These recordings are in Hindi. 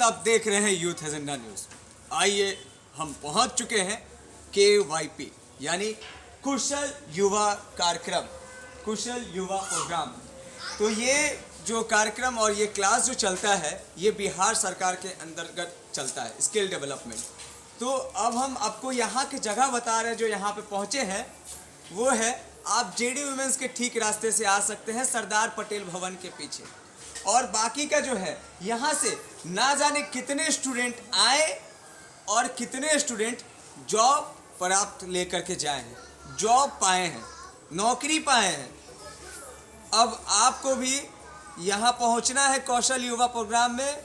आप देख रहे हैं यूथ एजेंडा न्यूज़। आइए हम पहुंच चुके हैं KYP यानी कुशल युवा कार्यक्रम, कुशल युवा प्रोग्राम। तो ये जो कार्यक्रम और ये क्लास जो चलता है ये बिहार सरकार के अंतर्गत चलता है, स्किल डेवलपमेंट। तो अब हम आपको यहाँ की जगह बता रहे हैं जो यहाँ पे पहुँचे हैं, वो है आप JD वुमेंस के ठीक रास्ते से आ सकते हैं सरदार पटेल भवन के पीछे। और बाकी का जो है यहाँ से ना जाने कितने स्टूडेंट आए और कितने स्टूडेंट जॉब प्राप्त लेकर के जाए हैं, जॉब पाए हैं, नौकरी पाए हैं। अब आपको भी यहाँ पहुँचना है कौशल युवा प्रोग्राम में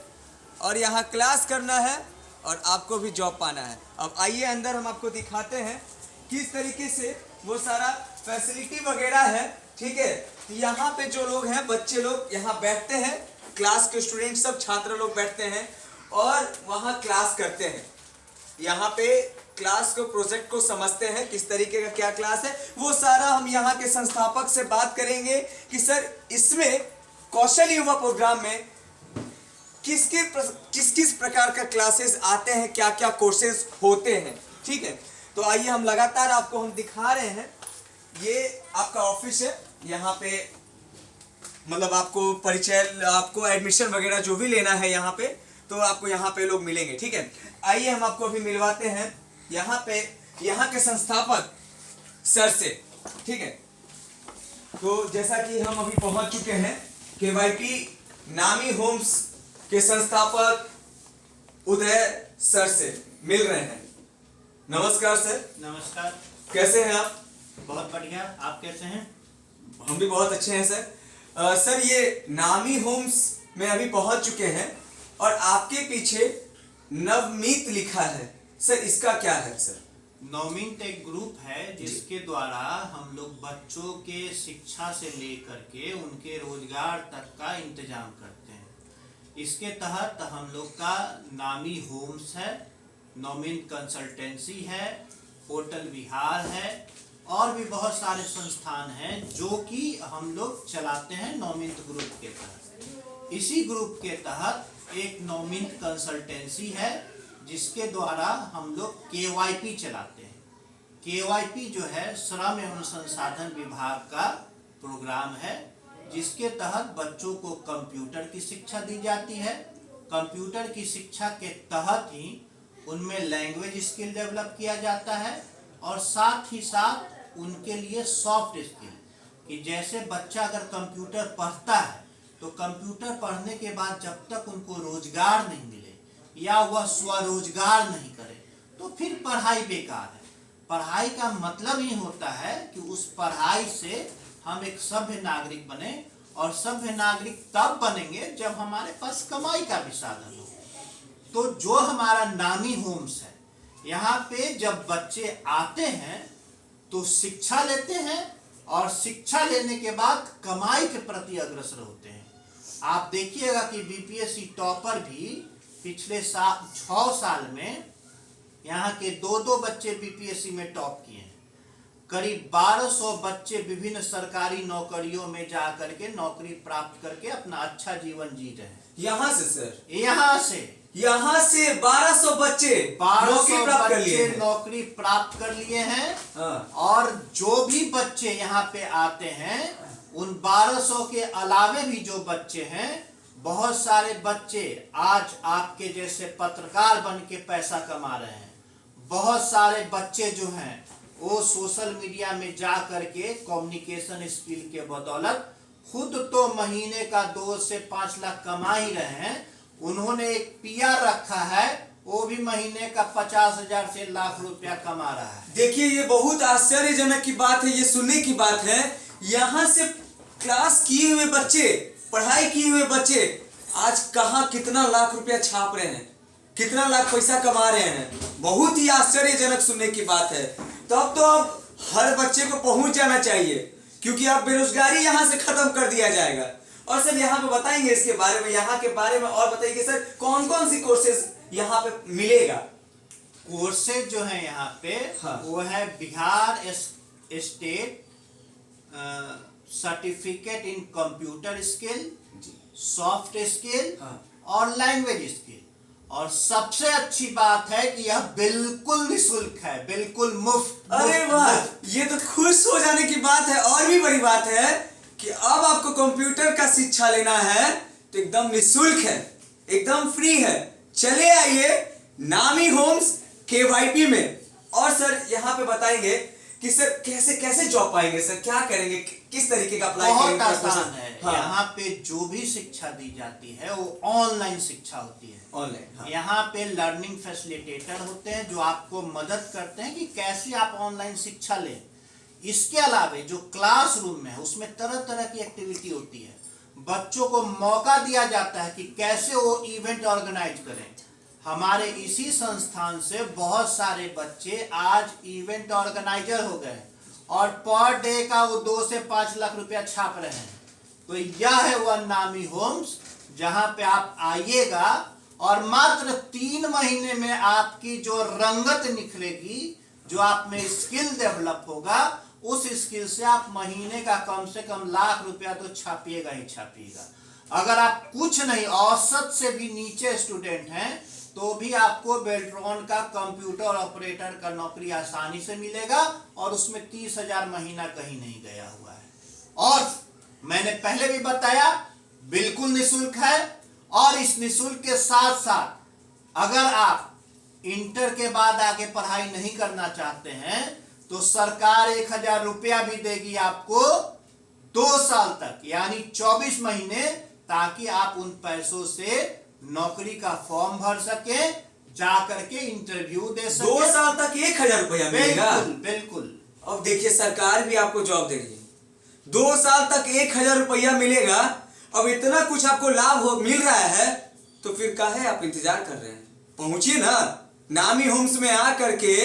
और यहाँ क्लास करना है और आपको भी जॉब पाना है। अब आइए अंदर हम आपको दिखाते हैं किस तरीके से वो सारा फैसिलिटी वगैरह है। ठीक है, तो यहाँ पे जो लोग हैं, बच्चे लोग यहाँ बैठते हैं, क्लास के स्टूडेंट सब छात्र लोग बैठते हैं और वहाँ क्लास करते हैं। यहाँ पे क्लास को, प्रोजेक्ट को समझते हैं किस तरीके का क्या क्लास है। वो सारा हम यहाँ के संस्थापक से बात करेंगे कि सर इसमें कौशल युवा प्रोग्राम में किस किस प्रकार का क्लासेस आते हैं, क्या क्या कोर्सेज होते हैं। ठीक है, तो आइए हम लगातार आपको हम दिखा रहे हैं। ये आपका ऑफिस है, यहाँ पे मतलब आपको परिचय, आपको एडमिशन वगैरह जो भी लेना है यहाँ पे, तो आपको यहाँ पे लोग मिलेंगे। ठीक है, आइए हम आपको अभी मिलवाते हैं यहाँ पे, यहाँ के संस्थापक सर से। ठीक है, तो जैसा कि हम अभी पहुंच चुके हैं KYP नामी होम्स के संस्थापक उदय सर से मिल रहे हैं। नमस्कार सर। नमस्कार। कैसे हैं आप? बहुत बढ़िया, आप कैसे हैं? हम भी बहुत अच्छे हैं सर। सर ये नामी होम्स में अभी पहुंच चुके हैं और आपके पीछे नवमीत लिखा है सर, इसका क्या है सर? नवमीत एक ग्रुप है जिसके द्वारा हम लोग बच्चों के शिक्षा से लेकर के उनके रोजगार तक का इंतजाम करते हैं। इसके तहत हम लोग का नामी होम्स है, नवमीत कंसल्टेंसी है, होटल विहार है और भी बहुत सारे संस्थान हैं जो कि हम लोग चलाते हैं नवमीत ग्रुप के तहत। इसी ग्रुप के तहत एक नवमीत कंसल्टेंसी है जिसके द्वारा हम लोग KYP चलाते हैं। KYP जो है श्रम एवं संसाधन विभाग का प्रोग्राम है जिसके तहत बच्चों को कंप्यूटर की शिक्षा दी जाती है। कंप्यूटर की शिक्षा के तहत ही उनमें लैंग्वेज स्किल डेवलप किया जाता है और साथ ही साथ उनके लिए सॉफ्ट स्किल, कि जैसे बच्चा अगर कंप्यूटर पढ़ता है तो कंप्यूटर पढ़ने के बाद जब तक उनको रोजगार नहीं मिले या वह स्वरोजगार नहीं करे तो फिर पढ़ाई बेकार है। पढ़ाई का मतलब ही होता है कि उस पढ़ाई से हम एक सभ्य नागरिक बने, और सभ्य नागरिक तब बनेंगे जब हमारे पास कमाई का भी साधन हो। तो जो हमारा नामी होम्स है, यहाँ पे जब बच्चे आते हैं तो शिक्षा लेते हैं और शिक्षा लेने के बाद कमाई के प्रति अग्रसर होते हैं। आप देखिएगा कि BPSC टॉपर भी पिछले 6 साल में यहाँ के 2 बच्चे BPSC में टॉप किए हैं। करीब 1200 बच्चे विभिन्न सरकारी नौकरियों में जा करके नौकरी प्राप्त करके अपना अच्छा जीवन जी रहे हैं। यहाँ से सर, यहाँ से 1200 बच्चे नौकरी प्राप्त कर लिए हैं। हाँ। और जो भी बच्चे यहाँ पे आते हैं उन 1200 के अलावे भी जो बच्चे हैं, बहुत सारे बच्चे आज आपके जैसे पत्रकार बन के पैसा कमा रहे हैं। बहुत सारे बच्चे जो हैं वो सोशल मीडिया में जा करके कम्युनिकेशन स्किल के बदौलत खुद तो महीने का 2 से 5 लाख कमा ही रहे हैं। उन्होंने एक PR रखा है, वो भी महीने का 50,000 से लाख रुपया कमा रहा है। देखिए ये बहुत आश्चर्यजनक की बात है, ये सुनने की बात है। यहाँ से क्लास किए हुए बच्चे, पढ़ाई किए हुए बच्चे आज कहाँ कितना लाख रुपया छाप रहे हैं, कितना लाख पैसा कमा रहे हैं। बहुत ही आश्चर्यजनक सुनने की बात है। तब तो अब हर बच्चे को पहुंच जाना चाहिए, क्योंकि अब बेरोजगारी यहाँ से खत्म कर दिया जाएगा। और सर यहाँ पे बताएंगे इसके बारे में, यहाँ के बारे में और बताइए सर कौन कौन सी कोर्सेज यहाँ पे मिलेगा? कोर्सेज जो है यहाँ पे, हाँ। वो है Bihar state certificate in computer skill, soft skill और लैंग्वेज स्किल। और सबसे अच्छी बात है कि यह बिल्कुल निःशुल्क है, बिल्कुल मुफ्त। अरे वाह, ये तो खुश हो जाने की बात है। और भी बड़ी बात है कि अब आपको कंप्यूटर का शिक्षा लेना है तो एकदम निःशुल्क है, एकदम फ्री है। चले आइए नामी होम्स KYP में। और सर यहाँ पे बताएंगे कि सर कैसे कैसे जॉब पाएंगे, सर क्या करेंगे, किस तरीके का अप्लाई बहुत करेंगे? आसान है। हाँ। यहाँ पे जो भी शिक्षा दी जाती है वो ऑनलाइन शिक्षा होती है। ऑनलाइन, हाँ। यहाँ पे लर्निंग फैसिलिटेटर होते हैं जो आपको मदद करते हैं कि कैसे आप ऑनलाइन शिक्षा लें। इसके अलावा जो क्लासरूम में है उसमें तरह तरह की एक्टिविटी होती है। बच्चों को मौका दिया जाता है कि कैसे वो इवेंट ऑर्गेनाइज करें। हमारे इसी संस्थान से बहुत सारे बच्चे आज इवेंट ऑर्गेनाइजर हो गए और पर डे का वो 2 से 5 लाख रुपया छाप रहे हैं। तो यह है वह नामी होम्स जहां पे आप आइएगा और मात्र 3 महीने में आपकी जो रंगत निखरेगी, जो आप में स्किल डेवलप होगा, उस स्किल से आप महीने का कम से कम लाख रुपया तो छापिएगा ही छापिएगा। अगर आप कुछ नहीं, औसत से भी नीचे स्टूडेंट हैं, तो भी आपको बेल्ट्रॉन का कंप्यूटर ऑपरेटर का नौकरी आसानी से मिलेगा और उसमें 30,000 महीना कहीं नहीं गया हुआ है। और मैंने पहले भी बताया बिल्कुल निःशुल्क है। और इस निःशुल्क के साथ साथ अगर आप इंटर के बाद आगे पढ़ाई नहीं करना चाहते हैं तो सरकार 1,000 रुपया भी देगी आपको 2 साल तक, यानी 24 महीने, ताकि आप उन पैसों से नौकरी का फॉर्म भर सके, जा करके इंटरव्यू दे सके। 2 साल तक 1,000 रुपया मिलेगा? बिल्कुल बिल्कुल। अब देखिए सरकार भी आपको जॉब दे रही है, 2 साल तक 1,000 रुपया मिलेगा। अब इतना कुछ आपको लाभ मिल रहा है तो फिर काहे आप इंतजार कर रहे हैं? पहुंचिए ना नामी होम्स में आ करके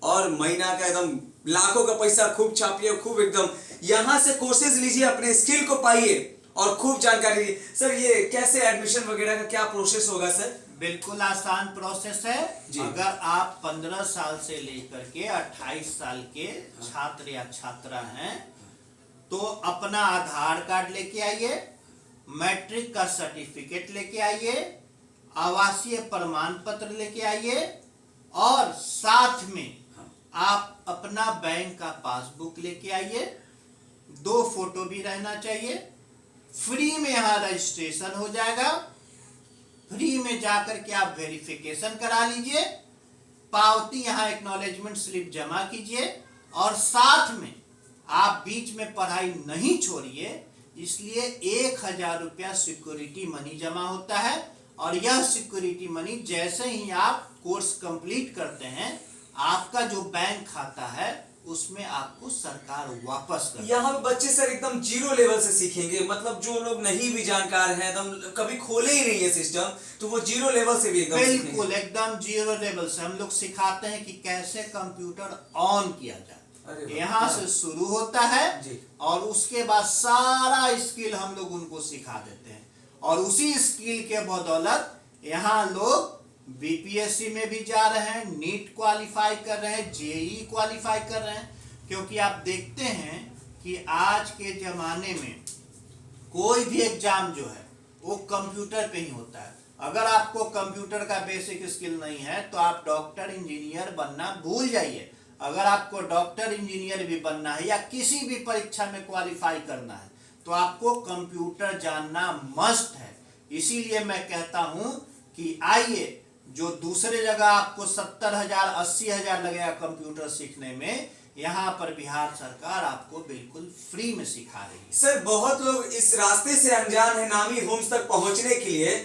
और महीना का एकदम लाखों का पैसा खूब छापिए, खूब एकदम यहां से कोर्सेज लीजिए, अपने स्किल को पाइए और खूब जानकारी लीजिए। सर ये कैसे एडमिशन वगैरह का क्या प्रोसेस होगा सर? बिल्कुल आसान प्रोसेस है। अगर आप 15 साल से लेकर के 28 साल के छात्र या छात्रा हैं तो अपना आधार कार्ड लेके आइए, मैट्रिक का सर्टिफिकेट लेके आइए, आवासीय प्रमाण पत्र लेके आइए और साथ में आप अपना बैंक का पासबुक लेके आइए। 2 फोटो भी रहना चाहिए। फ्री में यहाँ रजिस्ट्रेशन हो जाएगा। फ्री में जाकर के आप वेरिफिकेशन करा लीजिए, पावती यहाँ एक्नॉलेजमेंट स्लिप जमा कीजिए और साथ में आप बीच में पढ़ाई नहीं छोड़िए, इसलिए 1,000 रुपया सिक्योरिटी मनी जमा होता है। और यह सिक्योरिटी मनी जैसे ही आप कोर्स कंप्लीट करते हैं, आपका जो बैंक खाता है उसमें आपको सरकार वापस कर। यहाँ बच्चे सर एकदम जीरो लेवल से सीखेंगे, मतलब जो लोग नहीं भी जानकार हैं, एकदम कभी खोले ही नहीं है सिस्टम, तो वो जीरो लेवल से भी एकदम बिल्कुल एकदम जीरो लेवल से हम लोग सिखाते हैं कि कैसे कंप्यूटर ऑन किया जाए। यहाँ से शुरू होता है और उसके बाद सारा स्किल हम लोग उनको सिखा देते हैं और उसी स्किल के बदौलत यहाँ लोग बीपीएससी में भी जा रहे हैं, नीट क्वालिफाई कर रहे हैं, जेई क्वालिफाई कर रहे हैं। क्योंकि आप देखते हैं कि आज के जमाने में कोई भी एग्जाम जो है वो कंप्यूटर पे ही होता है। अगर आपको कंप्यूटर का बेसिक स्किल नहीं है तो आप डॉक्टर इंजीनियर बनना भूल जाइए। अगर आपको डॉक्टर इंजीनियर भी बनना है या किसी भी परीक्षा में क्वालिफाई करना है तो आपको कंप्यूटर जानना मस्ट है। इसीलिए मैं कहता हूं कि आइए, जो दूसरे जगह आपको 70,000 80,000 लगेगा कंप्यूटर सीखने में, यहाँ पर बिहार सरकार आपको बिल्कुल फ्री में सिखा रही है। सर बहुत लोग इस रास्ते से अनजान है नामी होम्स तक पहुंचने के लिए,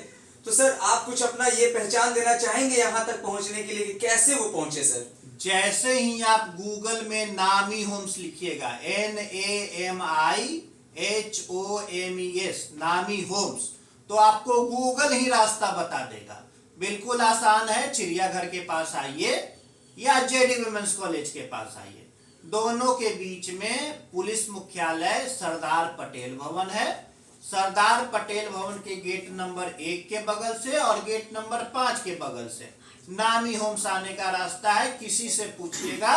तो सर आप कुछ अपना ये पहचान देना चाहेंगे यहाँ तक पहुंचने के लिए कि कैसे वो पहुंचे सर? जैसे ही आप गूगल में नामी होम्स लिखिएगा, NAMIHOMES, नामी होम्स, तो आपको गूगल ही रास्ता बता देगा। बिल्कुल आसान है। चिड़ियाघर के पास आइए या जेडी वुमेन्स कॉलेज के पास आइए, दोनों के बीच में पुलिस मुख्यालय सरदार पटेल भवन है। सरदार पटेल भवन के गेट नंबर 1 के बगल से और गेट नंबर 5 के बगल से नामी होम्स आने का रास्ता है। किसी से पूछिएगा,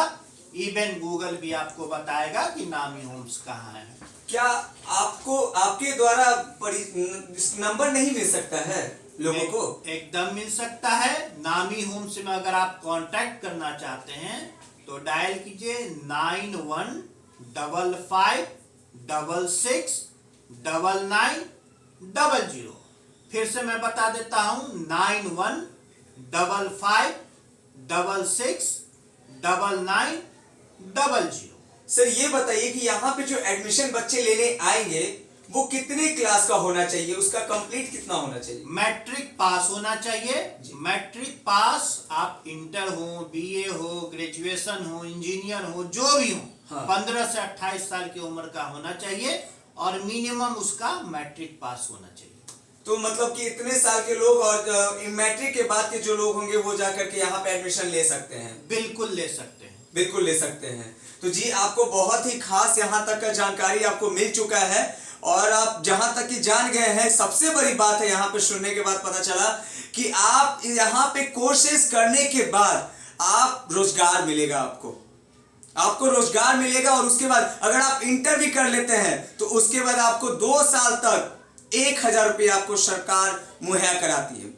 इवन गूगल भी आपको बताएगा कि नामी होम्स कहाँ है। क्या आपको आपके द्वारा नंबर नहीं मिल सकता है? लोगों को? एकदम मिल सकता है। नामी होम्स में अगर आप कांटेक्ट करना चाहते हैं तो डायल कीजिए 9155669900। फिर से मैं बता देता हूं 9155669900। सर ये बताइए कि यहाँ पे जो एडमिशन बच्चे लेने आएंगे वो कितने क्लास का होना चाहिए, उसका कंप्लीट कितना होना चाहिए? मैट्रिक पास होना चाहिए। मैट्रिक पास, आप इंटर हो, बीए हो, ग्रेजुएशन हो, इंजीनियर हो, जो भी हो, हाँ। 15 से 28 साल की उम्र का होना चाहिए और मिनिमम उसका मैट्रिक पास होना चाहिए। तो मतलब कि इतने साल के लोग और मैट्रिक के बाद के जो लोग होंगे वो जाकर के यहाँ पे एडमिशन ले सकते हैं? बिल्कुल ले सकते हैं। बिल्कुल ले सकते हैं। तो जी आपको बहुत ही खास यहाँ तक का जानकारी आपको मिल चुका है और आप जहां तक कि जान गए हैं, सबसे बड़ी बात है यहाँ पे सुनने के बाद पता चला कि आप यहाँ पे कोर्सेज करने के बाद आप रोजगार मिलेगा, आपको रोजगार मिलेगा। और उसके बाद अगर आप इंटर भी कर लेते हैं तो उसके बाद आपको 2 साल तक 1000 रुपये आपको सरकार मुहैया कराती है।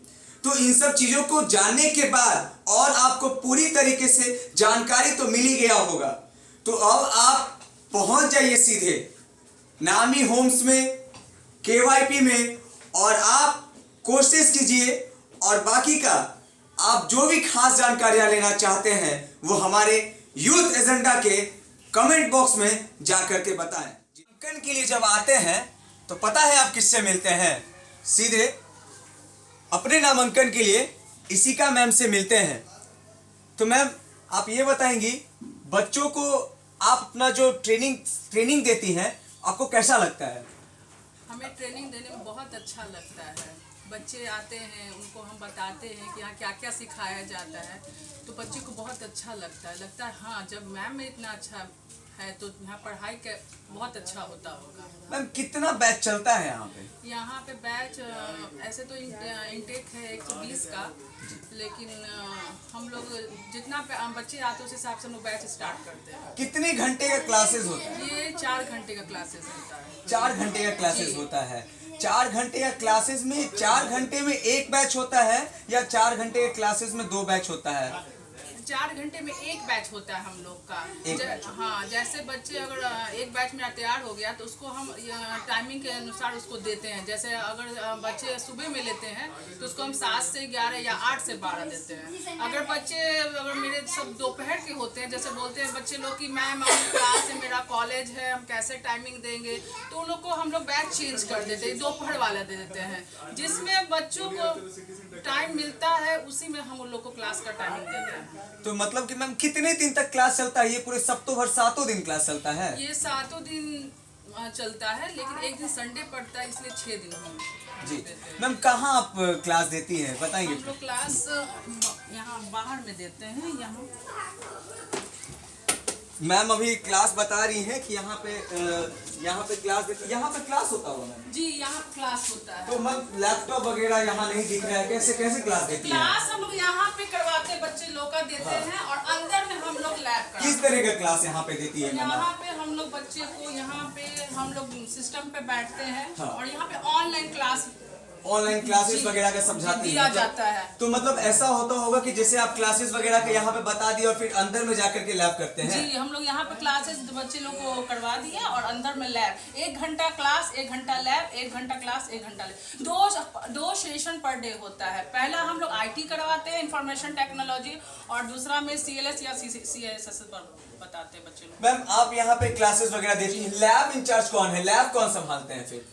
तो इन सब चीजों को जानने के बाद और आपको पूरी तरीके से जानकारी तो मिल ही गया होगा, तो अब आप पहुंच जाइए सीधे नामी होम्स में, केवाईपी में, और आप कोर्सेज कीजिए और बाकी का आप जो भी खास जानकारियां लेना चाहते हैं वो हमारे यूथ एजेंडा के कमेंट बॉक्स में जाकर के बताएं। अंकन के लिए जब आते हैं तो पता है आप किससे मिलते हैं? सीधे अपने नामांकन के लिए इशिका मैम से मिलते हैं। तो मैम आप ये बताएंगी, बच्चों को आप अपना जो ट्रेनिंग देती हैं आपको कैसा लगता है? हमें ट्रेनिंग देने में बहुत अच्छा लगता है। बच्चे आते हैं, उनको हम बताते हैं कि यहाँ क्या क्या सिखाया जाता है, तो बच्चे को बहुत अच्छा लगता है हाँ जब मैम में इतना अच्छा है तो यहाँ पढ़ाई का बहुत अच्छा होता होगा। मैम कितना बैच चलता है यहाँ पे? यहाँ पे बैच ऐसे तो इनटेक है 120 का, लेकिन हम लोग जितना बच्चे आते हैं उस हिसाब से हम लोग बैच स्टार्ट करते हैं। कितने घंटे का क्लासेस होता है? ये 4 घंटे का क्लासेस होता है। 4 घंटे का क्लासेस होता है। 4 घंटे का क्लासेस में 4 घंटे में एक बैच होता है या 4 घंटे के क्लासेस में 2 बैच होता है? 4 घंटे में एक बैच होता है हम लोग का। हाँ, जैसे बच्चे अगर एक बैच में तैयार हो गया तो उसको हम टाइमिंग के अनुसार उसको देते हैं। जैसे अगर बच्चे सुबह में लेते हैं तो उसको हम 7 से 11 या 8 से 12 देते हैं। अगर मेरे सब दोपहर के होते हैं, जैसे बोलते हैं बच्चे लोग कि मैम क्लास है, मेरा कॉलेज है, हम कैसे टाइमिंग देंगे, तो उन लोग को हम लोग बैच चेंज कर देते हैं, दोपहर वाला दे देते हैं। जिसमें बच्चों को टाइम मिलता है उसी में हम उन लोग को क्लास का टाइमिंग देते हैं। तो मतलब कि मैम कितने दिन तक क्लास चलता है? ये पूरे सप्ताह भर 7 दिन क्लास चलता है? ये 7 दिन चलता है, लेकिन एक दिन संडे पड़ता है, इसलिए 6 दिन हम जी। देते हैं। मैम कहाँ आप क्लास देती हैं बताएंगे? हम लोग क्लास यहाँ बाहर में देते हैं। मैम अभी क्लास बता रही हैं कि यहाँ पे क्लास देती, यहाँ पे क्लास होता होगा मैम? जी, यहाँ क्लास होता है। तो मैम लैपटॉप वगैरह यहाँ नहीं दिख रहा है, कैसे क्लास देती हैं? क्लास हम लोग यहाँ पे करवाते हैं, बच्चे लोग का देते हैं और अंदर में हम लोग लैब करवाते हैं। किस तरह का क्लास यहाँ पे देती है मैम? यहाँ पे हम लोग बच्चे को यहाँ पे हम लोग सिस्टम पे बैठते हैं हाँ। और यहाँ पे ऑनलाइन क्लासेस वगैरह का समझाती दिया हैं जाता है। तो मतलब ऐसा होता होगा कि जैसे आप क्लासेस वगैरह के यहाँ पे बता दिए और फिर अंदर में जाकर के लैब करते हैं? जी, हम लोग यहाँ पे क्लासेस बच्चे लोग को करवा दिए और अंदर में लैब, 1 घंटा क्लास, 1 घंटा लैब, 1 घंटा क्लास, 1 घंटा लैब, 2 सेशन पर डे होता है। पहला हम लोग IT करवाते हैं, इंफॉर्मेशन टेक्नोलॉजी, और दूसरा में CLS या CSS पर बताते हैं बच्चे लोग। मैम आप यहाँ पे क्लासेस वगैरह देती हैं, लैब इंचार्ज कौन है? लैब कौन संभालते हैं फिर?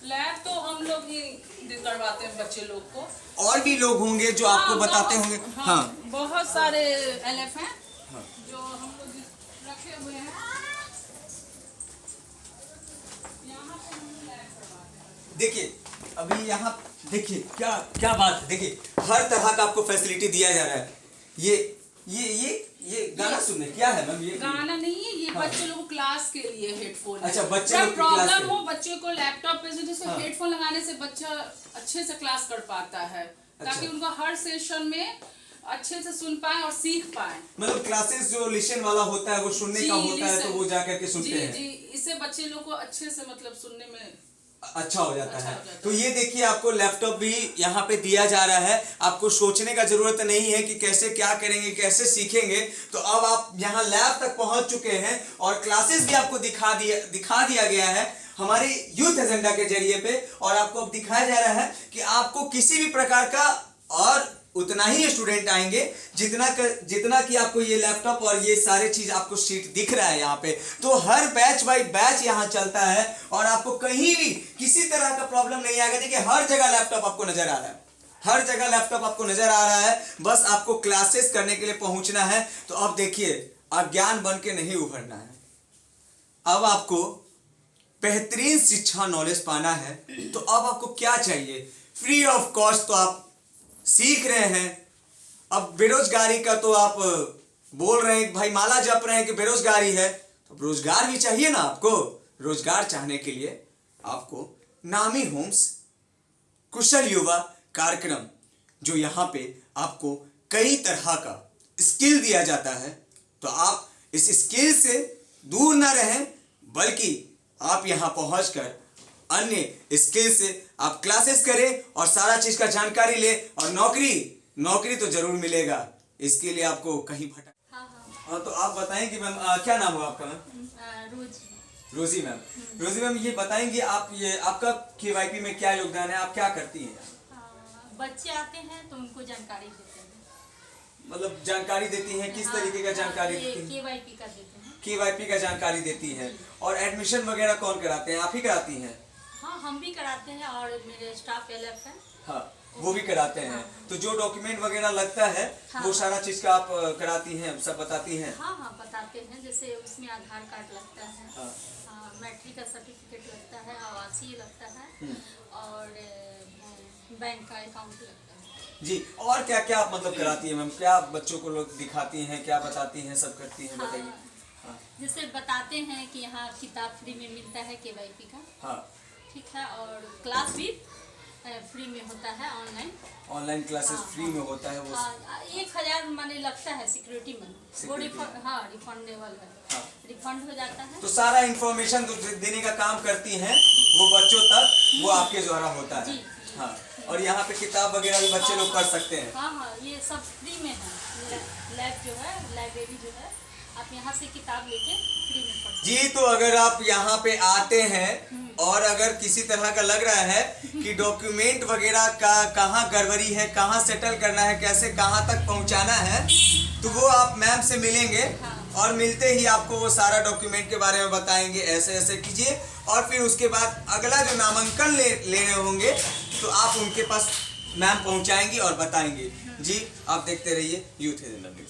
लैब तो हम लोग ही करवाते हैं बच्चे लोग को। और भी लोग होंगे जो आपको बताते होंगे? हाँ, बहुत सारे LF हैं जो हम लोग रखे हुए हैं। यहाँ पे हम लैब करवाते हैं। देखिए अभी यहाँ देखिए क्या बात है। देखिए हर तरह का आपको फैसिलिटी दिया जा रहा है। ये गाना सुनने क्या है मैम? ये गाना नहीं है, ये बच्चे लोगों क्लास के लिए हेडफोन। अच्छा, बच्चे जब लोग क्लास प्रॉब्लम के हो बच्चे को लैपटॉप पे से जिसको हेडफोन लगाने से बच्चा अच्छे से क्लास कर पाता है, ताकि उनको हर सेशन में अच्छे से सुन पाए और सीख पाए। मतलब क्लासेस जो लिसन वाला होता है वो सुनने का होता है, तो वो जाकर के सुनते हैं। जी, इससे बच्चे लोग को अच्छे से मतलब सुनने में अच्छा हो जाता है। हो जाता तो ये देखिए आपको लैपटॉप भी यहाँ पे दिया जा रहा है, आपको सोचने का जरूरत नहीं है कि कैसे क्या करेंगे, कैसे सीखेंगे। तो अब आप यहाँ लैब तक पहुंच चुके हैं और क्लासेस भी आपको दिखा दिया गया है हमारे यूथ एजेंडा के जरिए पे। और आपको अब दिखाया जा रहा है कि आपको किसी भी प्रकार का, और उतना ही स्टूडेंट आएंगे जितना कि आपको ये लैपटॉप और ये सारे चीज आपको सीट दिख रहा है यहाँ पे। तो हर बैच बाय बैच यहाँ चलता है और आपको कहीं भी किसी तरह का प्रॉब्लम नहीं आएगा। देखिए हर जगह लैपटॉप आपको नजर आ रहा है, हर जगह लैपटॉप आपको नजर आ रहा है, बस आपको क्लासेस करने के लिए पहुंचना है। तो अब देखिए अज्ञान बन के नहीं उभरना है, अब आपको बेहतरीन शिक्षा नॉलेज पाना है। तो अब आपको क्या चाहिए, फ्री ऑफ कॉस्ट तो आप सीख रहे हैं। अब बेरोजगारी का तो आप बोल रहे हैं, भाई माला जप रहे हैं कि बेरोजगारी है, तो रोजगार भी चाहिए ना आपको। रोजगार चाहने के लिए आपको नामी होम्स कुशल युवा कार्यक्रम, जो यहाँ पे आपको कई तरह का स्किल दिया जाता है, तो आप इस स्किल से दूर ना रहें, बल्कि आप यहाँ पहुंचकर अन्य स्किल से आप क्लासेस करें और सारा चीज का जानकारी ले। और नौकरी तो जरूर मिलेगा, इसके लिए आपको कहीं भटक। हाँ, तो आप बताएंगे मैम, क्या नाम है आपका मैम? रोजी मैम। रोजी मैम, ये बताएंगे आप, ये आपका केवाईपी में क्या योगदान है, आप क्या करती हैं? बच्चे आते हैं तो उनको जानकारी देते हैं। मतलब जानकारी देती हैं, किस तरीके का जानकारी देती हैं? केवाईपी का देते हैं। केवाईपी का जानकारी देती हैं। और एडमिशन वगैरह कौन कराते हैं, आप ही कराती हैं? हाँ, हम भी कराते हैं और मेरे स्टाफ एलएफ है। हाँ, वो भी कराते हैं। तो जो डॉक्यूमेंट वगैरह लगता है वो सारा चीज का आप कराती हैं, सब बताती हैं? हाँ, बताते हैं। जैसे उसमें आधार कार्ड लगता है, मैट्रिक का सर्टिफिकेट लगता है, आवासीय लगता है और बैंक का अकाउंट लगता है। जी, और क्या क्या आप मतलब कराती हैं मैम? क्या बच्चों को लोग दिखाती हैं, क्या बताती हैं, सब करती हैं, बताइए। जैसे बताते हैं कि यहाँ किताब फ्री में मिलता है केवाईपी का। हाँ, ठीक है, और क्लास भी फ्री में होता है, ऑनलाइन क्लासेस फ्री में होता है। वो 1000 माने लगता है सिक्योरिटी मनी, वो रिफंडेबल है, रिफंड हो जाता है। तो सारा इंफॉर्मेशन देने का काम करती हैं वो बच्चों तक, वो आपके द्वारा होता है। हाँ, और यहाँ पे किताब वगैरह भी बच्चे लोग पढ़ सकते हैं। हाँ, ये सब फ्री में है। लैब जो है, लाइब्रेरी जो है, आप यहाँ से किताब लेके फ्री में पढ़ सकते हैं। जी, तो अगर आप यहाँ पे आते हैं और अगर किसी तरह का लग रहा है कि डॉक्यूमेंट वगैरह का कहाँ गड़बड़ी है, कहाँ सेटल करना है, कैसे कहाँ तक पहुँचाना है, तो वो आप मैम से मिलेंगे और मिलते ही आपको वो सारा डॉक्यूमेंट के बारे में बताएंगे, ऐसे ऐसे कीजिए। और फिर उसके बाद अगला जो नामांकन ले रहे होंगे तो आप उनके पास मैम पहुँचाएंगी और बताएंगे। जी, आप देखते रहिए यूथ एजेंडा न्यूज़।